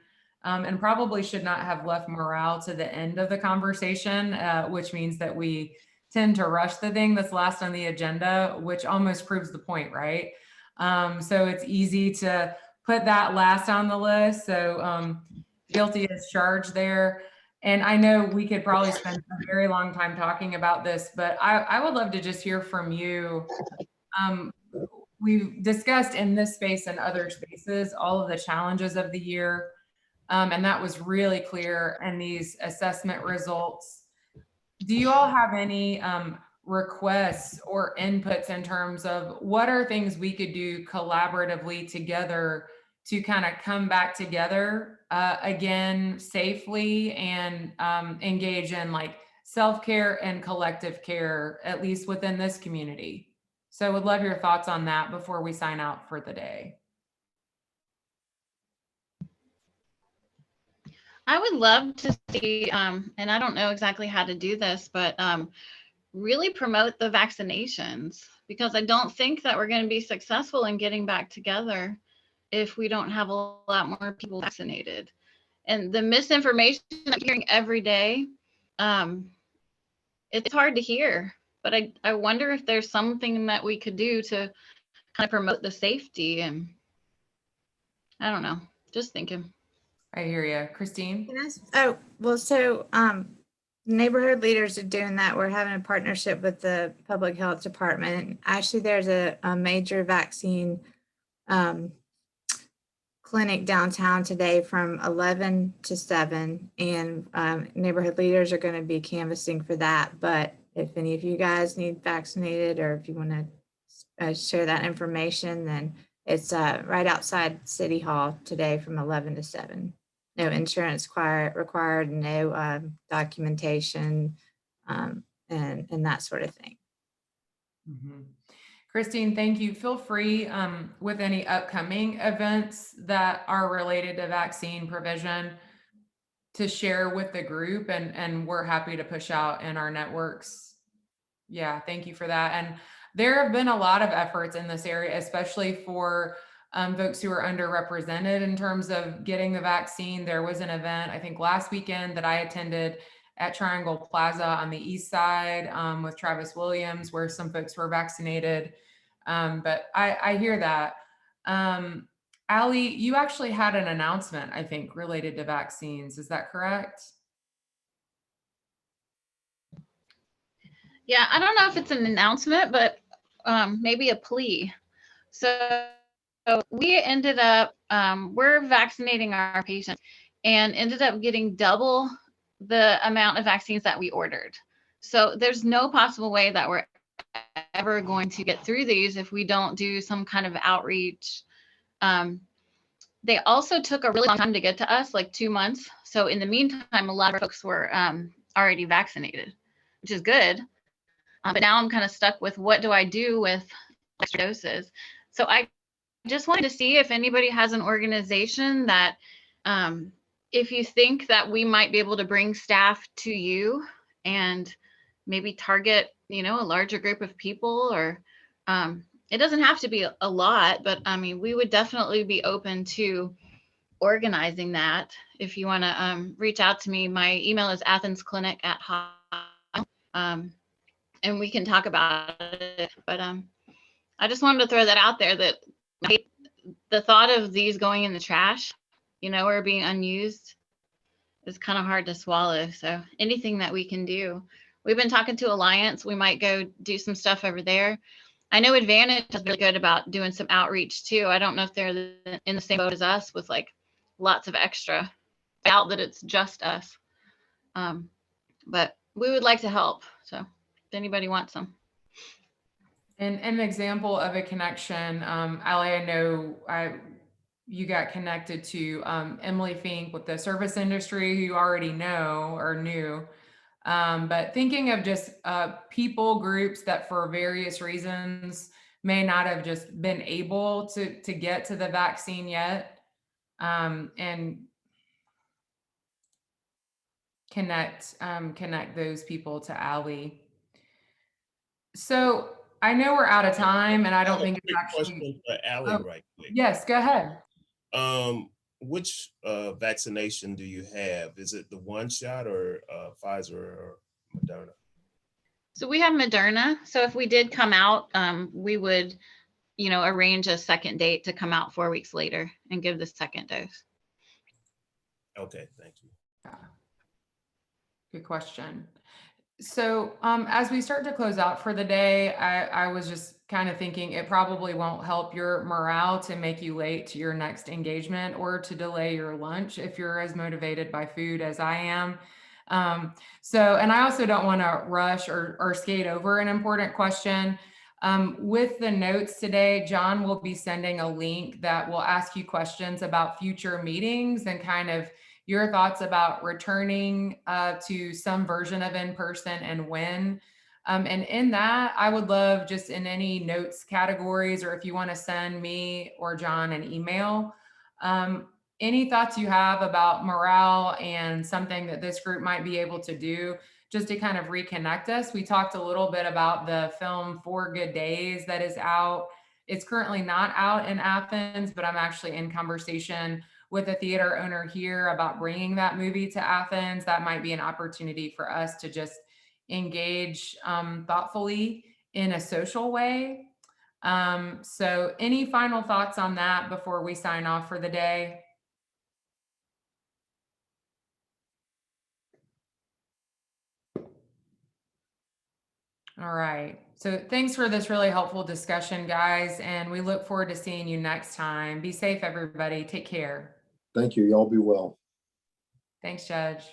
And probably should not have left morale to the end of the conversation, which means that we tend to rush the thing that's last on the agenda, which almost proves the point, right? So it's easy to put that last on the list. So guilty as charged there. And I know we could probably spend a very long time talking about this, but I would love to just hear from you. We've discussed in this space and other spaces all of the challenges of the year. And that was really clear in these assessment results. Do you all have any requests or inputs in terms of what are things we could do collaboratively together to kind of come back together again safely and engage in like self-care and collective care, at least within this community? So would love your thoughts on that before we sign out for the day. I would love to see, and I don't know exactly how to do this, but really promote the vaccinations, because I don't think that we're going to be successful in getting back together if we don't have a lot more people vaccinated. And the misinformation I'm hearing every day, it's hard to hear, but I wonder if there's something that we could do to kind of promote the safety. And I don't know, just thinking. I hear you. Christine? Oh, well, so neighborhood leaders are doing that. We're having a partnership with the public health department. Actually, there's a major vaccine clinic downtown today from 11 to 7, and neighborhood leaders are going to be canvassing for that. But if any of you guys need vaccinated, or if you want to share that information, then it's right outside City Hall today from 11 to 7. No insurance required, no documentation, and that sort of thing. Mhm. Christine, thank you. Feel free with any upcoming events that are related to vaccine provision to share with the group, and we're happy to push out in our networks. Yeah, thank you for that. And there have been a lot of efforts in this area, especially for folks who are underrepresented in terms of getting the vaccine. There was an event, I think last weekend, that I attended at Triangle Plaza on the east side with Travis Williams, where some folks were vaccinated. But I hear that. Allie, you actually had an announcement, I think, related to vaccines. Is that correct? Yeah, I don't know if it's an announcement, but maybe a plea. So we ended up, we're vaccinating our patients and ended up getting double the amount of vaccines that we ordered. So there's no possible way that we're ever going to get through these if we don't do some kind of outreach. They also took a really long time to get to us, like 2 months. So in the meantime, a lot of folks were already vaccinated, which is good. But now I'm kind of stuck with what do I do with extra doses? So I just wanted to see if anybody has an organization that if you think that we might be able to bring staff to you and maybe target, a larger group of people, or it doesn't have to be a lot, but I mean, we would definitely be open to organizing that. If you want to reach out to me, my email is athensclinic@hotmail.com. And we can talk about it. But I just wanted to throw that out there, that the thought of these going in the trash, or being unused is kind of hard to swallow. So anything that we can do. We've been talking to Alliance. We might go do some stuff over there. I know Advantage is really good about doing some outreach too. I don't know if they're in the same boat as us with like lots of extra. I doubt that it's just us. But we would like to help. So if anybody wants some. And an example of a connection, Allie, I know you got connected to Emily Fink with the service industry, who you already know or knew. But thinking of just people groups that for various reasons may not have just been able to get to the vaccine yet, and connect those people to Allie. So I know we're out of time, and I don't think it's actually. Question for Allie, right quick. Yes, go ahead. Which vaccination do you have? Is it the one shot or Pfizer or Moderna? So we have Moderna. So if we did come out, we would, arrange a second date to come out 4 weeks later and give the second dose. Okay, thank you. Good question. So as we start to close out for the day, I was just kind of thinking it probably won't help your morale to make you late to your next engagement or to delay your lunch if you're as motivated by food as I am. And I also don't want to rush or skate over an important question. With the notes today, John will be sending a link that will ask you questions about future meetings and kind of your thoughts about returning to some version of in-person and when. And in that, I would love just in any notes categories, or if you want to send me or John an email, any thoughts you have about morale and something that this group might be able to do just to kind of reconnect us. We talked a little bit about the film 4 Good Days that is out. It's currently not out in Athens, but I'm actually in conversation with a theater owner here about bringing that movie to Athens. That might be an opportunity for us to just engage thoughtfully in a social way. So any final thoughts on that before we sign off for the day? All right. So thanks for this really helpful discussion, guys. And we look forward to seeing you next time. Be safe, everybody. Take care. Thank you. Y'all be well. Thanks, Judge.